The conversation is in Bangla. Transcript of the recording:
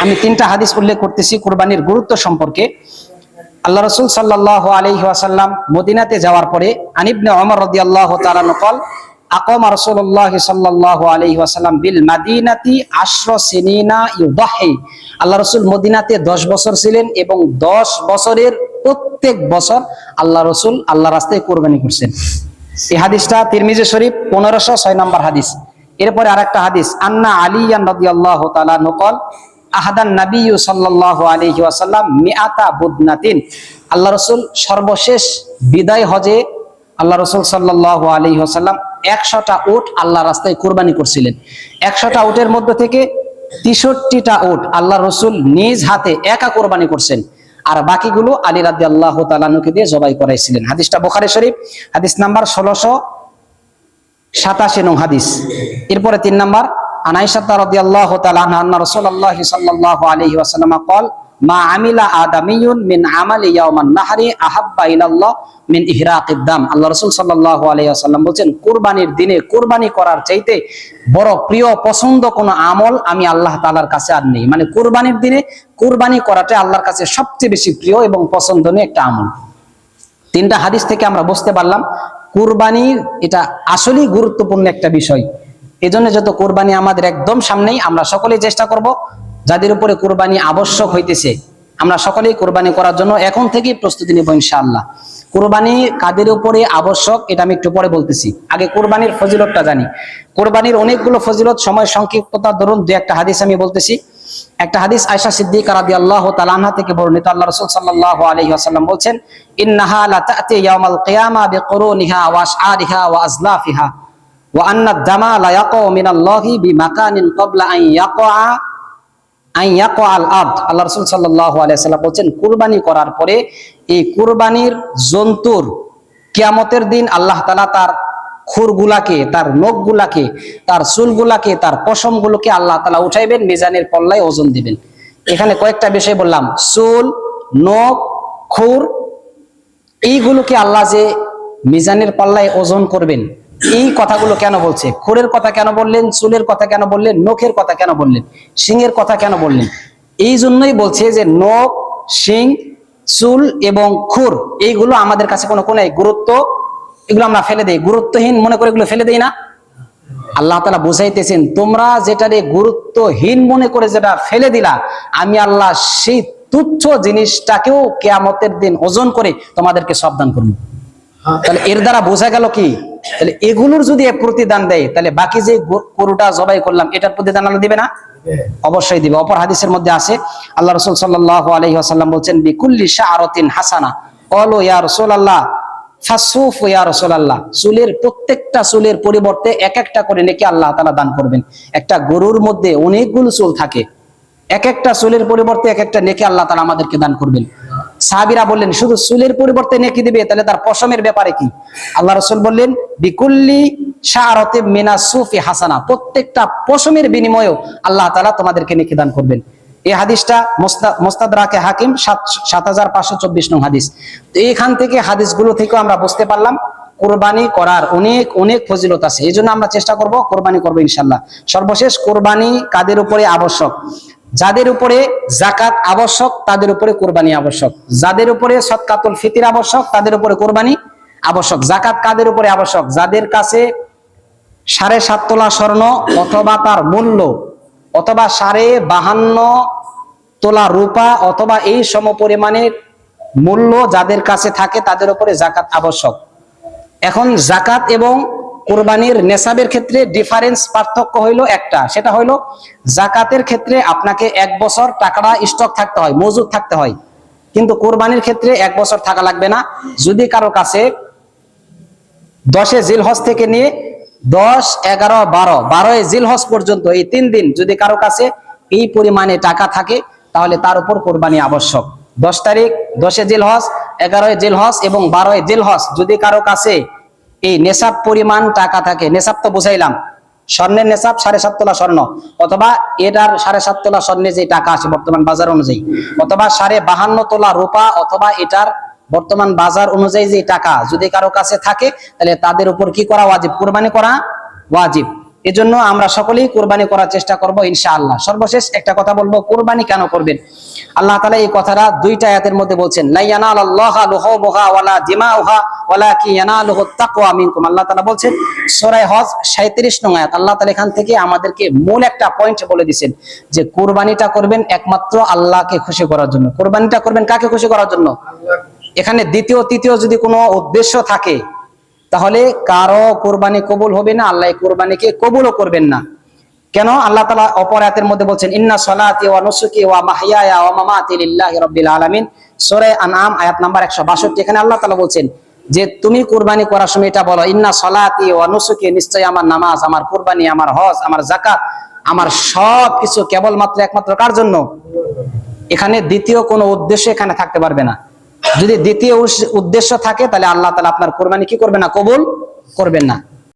আমি তিনটা হাদিস উল্লেখ করতেছি কুরবানির গুরুত্ব সম্পর্কে। আল্লাহ রাসূল সাল্লাল্লাহু আলাইহি ওয়াসাল্লাম মদিনাতে যাওয়ার পরে ইবনে ওমর রাদিয়াল্লাহু তাআলা নকল আকামা রাসূলুল্লাহ সাল্লাল্লাহু আলাইহি ওয়াসাল্লাম বিল মাদিনাতি 10 সিনিনা ইউদাহি। আল্লাহ রাসূল মদিনাতে 10 বছর ছিলেন এবং 10 বছরের প্রত্যেক বছর আল্লাহ রাসূল আল্লাহর রাস্তায় কুরবানি করছেন। এই হাদিসটা তিরমিজি শরীফ 1506 নম্বর হাদিস। এরপরে আরেকটা হাদিস, আন্না আলিয়ান রাদিয়াল্লাহু তাআলা নকল আহাদান নবী সাল্লাল্লাহু আলাইহি ওয়াসাল্লাম মিআতা বুদনাতিন। আল্লাহ রাসূল সর্বশেষ বিদায় হজে আল্লাহ রাসূল সাল্লাল্লাহু আলাইহি ওয়াসাল্লাম 100টা উট আল্লাহর রাস্তায় কুরবানি করছিলেন। 100টা উটের মধ্যে থেকে 63টা উট আল্লাহ রাসূল নিজ হাতে একা কুরবানি করছেন, আর বাকিগুলো আলী রাদিয়াল্লাহু তাআলা আনহুকে দিয়ে জবাই করাইছিলেন। হাদিসটা বুখারী শরীফ হাদিস নাম্বার 1687 নং হাদিস। এরপরে 3 নাম্বার, আন আয়েশা রাদিয়াল্লাহু তাআলা আনহা আন্না রাসূলুল্লাহ সাল্লাল্লাহু আলাইহি ওয়াসাল্লাম قال মা আমিলা আদামিয়ুন মিন আমালি ইয়াওমান নাহরি আহাব্বা ইলাল্লাহ মিন ইহরাকিদ দাম। আল্লাহ রাসূল সাল্লাল্লাহু আলাইহি ওয়াসাল্লাম বলেন, কুরবানির দিনে কুরবানি করার চাইতে বড় প্রিয় পছন্দ কোন আমল আমি আল্লাহ তাআলার কাছে আর নেই। মানে কুরবানির দিনে কুরবানি করাটা আল্লাহর কাছে সবচেয়ে বেশি প্রিয় এবং পছন্দনীয় একটা আমল। তিনটা হাদিস থেকে আমরা বুঝতে পারলাম কুরবানি এটা আসলেই গুরুত্বপূর্ণ একটা বিষয়। এজন্য যত কুরবানি আমাদের একদম সামনেই, আমরা সকলেই চেষ্টা করব যাদের উপরে কুরবানি আবশ্যক হইতেছে আমরা সকলেই কুরবানি করার জন্য এখন থেকেই প্রস্তুতি নেব ইনশাআল্লাহ। কুরবানি কাদের উপরে আবশ্যক এটা আমি একটু পরে বলতেছি, আগে কুরবানির ফজিলতটা জানি। কুরবানির অনেকগুলো ফজিলত, সময় সংক্ষিপ্ততার দরুন দুই একটা হাদিস আমি বলতেছি। একটা হাদিস আয়েশা সিদ্দিকা রাদিয়াল্লাহু তাআলা আনহা থেকে বর্ণিত, আল্লাহ রাসূল সাল্লাল্লাহু আলাইহি ওয়াসাল্লাম বলেন, ইন্নাহা লা তা'তি ইয়াওমাল কিয়ামা বিকুরুনিহা ওয়া আশআরিহা ওয়া আজলাফিহা ওয়া আন্না আদ-দামা লা ইয়াকাউ মিনাল্লাহি বিমাকানিন ক্বাবলা আন ইয়াকাল আরদ। আল্লাহ রাসূল সাল্লাল্লাহু আলাইহি ওয়াসাল্লাম বলেন, কুরবানি করার পরে এই কুরবানির জন্তুর কিয়ামতের দিন আল্লাহ তাআলা তার খুরগুলাকে, তার নখগুলাকে, তার চুলগুলাকে, তার পশমগুলোকে আল্লাহ তাআলা উঠাইবেন, মিজানের পল্লায় ওজন দিবেন। এখানে কয়েকটা বিষয় বললাম, চুল, নখ, খুর, এইগুলোকে আল্লাহ যে মিজানের পাল্লায় ওজন করবেন, এই কথাগুলো কেন বলছে? খুরের কথা কেন বললেন? চুলের কথা কেন বললেন? নখের কথা কেন বললেন? শিংয়ের কথা কেন বললেন? এই জন্যই বলছে যে নখ, শিং, চুল এবং খুর এইগুলো আমাদের কাছে কোনো গুরুত্ব, এগুলো আমরা ফেলে দেই, গুরুত্বহীন মনে করে এগুলো ফেলে দেই না। আল্লাহ তাআলা বুঝাইতেছেন, তোমরা যেটারে গুরুত্বহীন মনে করে যেটা ফেলে দিলা, আমি আল্লাহ সেই তুচ্ছ জিনিসটাকেও কিয়ামতের দিন ওজন করে তোমাদেরকে সাবধান করব। তাহলে এর দ্বারা বোঝা গেল কি, তাহলে এগুলোর যদি প্রতিদান দেয় তাহলে বাকি যে গরুটা জবাই করলাম এটার প্রতিদান আল্লাহ দিবে না? অবশ্যই দিবে। অপর হাদিসের মধ্যে আছে, আল্লাহ রাসূল সাল্লাল্লাহু আলাইহি ওয়াসাল্লাম বলেন, বিকুল্লি শাআরাতিন হাসানা। ক্বালু ইয়া রাসূলুল্লাহ ফাসুফ ইয়া রাসূলুল্লাহ। চুলের প্রত্যেকটা চুলের পরিবর্তে এক একটা করে নেকি আল্লাহ তাআলা দান করবেন। একটা গরুর মধ্যে অনেকগুলো চুল থাকে, এক একটা চুলের পরিবর্তে এক একটা নেকি আল্লাহ তাআলা আমাদেরকে দান করবেন। সাহাবীরা বললেন, শুধু চুলের পরিবর্তে নেকি দিবে, তাহলে তার পশমের ব্যাপারে কি? আল্লাহ রাসূল বললেন, বিকুল্লি শাআরাতিন মিনাস সুফি হাসানা। প্রত্যেকটা পশমের বিনিময়েও আল্লাহ তাআলা তোমাদেরকে নেকি দান করবেন। এই হাদিসটা মুস্তাদরাকে হাকিম 7524 নং হাদিস। তো এইখান থেকে হাদিসগুলো থেকে আমরা বুঝতে পারলাম কুরবানি করার অনেক অনেক ফজিলত আছে। এই জন্য আমরা চেষ্টা করব কুরবানি করবো ইনশাআল্লাহ। সর্বশেষ, কুরবানি কাদের উপরে আবশ্যক? যাদের উপরে যাকাত আবশ্যক তাদের উপরে কুরবানি আবশ্যক, যাদের উপরে সদকাতুল ফিতর আবশ্যক তাদের উপরে কুরবানি আবশ্যক। যাকাত কাদের উপরে আবশ্যক? যাদের কাছে 7.5 তোলা স্বর্ণ অথবা তার মূল্য, অথবা 52.5 তোলা রূপা অথবা এই সমপরিমাণের মূল্য যাদের কাছে থাকে তাদের উপরে যাকাত আবশ্যক। এখন যাকাত এবং কুরবানির নেসাবের ক্ষেত্রে ডিফারেন্স, পার্থক্য হইলো একটা, সেটা হইলো যাকাতের ক্ষেত্রে আপনাকে 1 বছর টাকাটা স্টক থাকতে হয়, মজুদ থাকতে হয়, কিন্তু কুরবানির ক্ষেত্রে 1 বছর থাকা লাগবে না। যদি কারো কাছে 10 জিলহজ থেকে নিয়ে 10, 11, 12 জিলহজ পর্যন্ত এই 3 দিন যদি কারো কাছে এই পরিমাণে টাকা থাকে তাহলে তার উপর কুরবানি আবশ্যক। 10 তারিখ, 10 জিলহজ, 11 জিলহজ এবং 12 জিলহজ যদি কারো কাছে এই নেশাব পরিমাণ টাকা থাকে, নেশাব তো বুঝাইলাম, স্বর্ণের নেশাব 7.5 তোলা স্বর্ণ, অথবা এটার 7.5 তোলা স্বর্ণে যে টাকা আছে বর্তমান বাজার অনুযায়ী, অথবা 52.5 তোলা রূপা, অথবা এটার বর্তমান বাজার অনুযায়ী যে টাকা যদি কারো কাছে থাকে তাহলে তাদের উপর কি করা ওয়াজিব? কুরবানি করা ওয়াজিব। এজন্য আমরা সকলেই কোরবানি করার চেষ্টা করব ইনশাআল্লাহ। সর্বশেষ একটা কথা বলবো, কোরবানি কেন করবেন? আল্লাহ তাআলা এই কথাটা দুইটা আয়াতের মধ্যে বলছেন, লা ইয়ানালাল্লাহা লুহুমুহা ওয়ালা দিমাউহা ওয়ালাকিন ইয়ানালুহুত তাকওয়া মিনকুম। আল্লাহ তাআলা বলছেন সূরা হজ 37 নং আয়াত। আল্লাহ তাআলা এখান থেকে আমাদেরকে মূল একটা পয়েন্ট বলে দিয়েছেন যে কোরবানিটা করবেন একমাত্র আল্লাহকে খুশি করার জন্য। কোরবানিটা করবেন কাকে খুশি করার জন্য? এখানে দ্বিতীয় তৃতীয় যদি কোনো উদ্দেশ্য থাকে তাহলে কারো কোরবানি কবুল হবে না, আল্লাহ কোরবানিকে কবুলও করবেন না। কেন? আল্লাহ তাআলা অপর আয়াতের মধ্যে বলছেন ইন্না সলাতি ওয়া নুসুকি ওয়া মাহইয়ায়া ওয়া মামাতি লিল্লাহি রাব্বিল আলামিন, সূরা আনআম আয়াত নাম্বার 162। এখানে আল্লাহ তাআলা বলছেন যে তুমি কুরবানি করার সময় এটা বলো, ইন্না সলাতি ওয়া নুসুকি, নিশ্চয় আমার নামাজ, আমার কুরবানি, আমার হজ, আমার যাকাত, আমার সব কিছু কেবলমাত্র একমাত্র কার জন্য? এখানে দ্বিতীয় কোনো উদ্দেশ্য এখানে থাকতে পারবে না। যদি দ্বিতীয় উদ্দেশ্য থাকে তাহলে আল্লাহ তাআলা আপনার কুরবানি কি করবে না? কবুল করবেন না।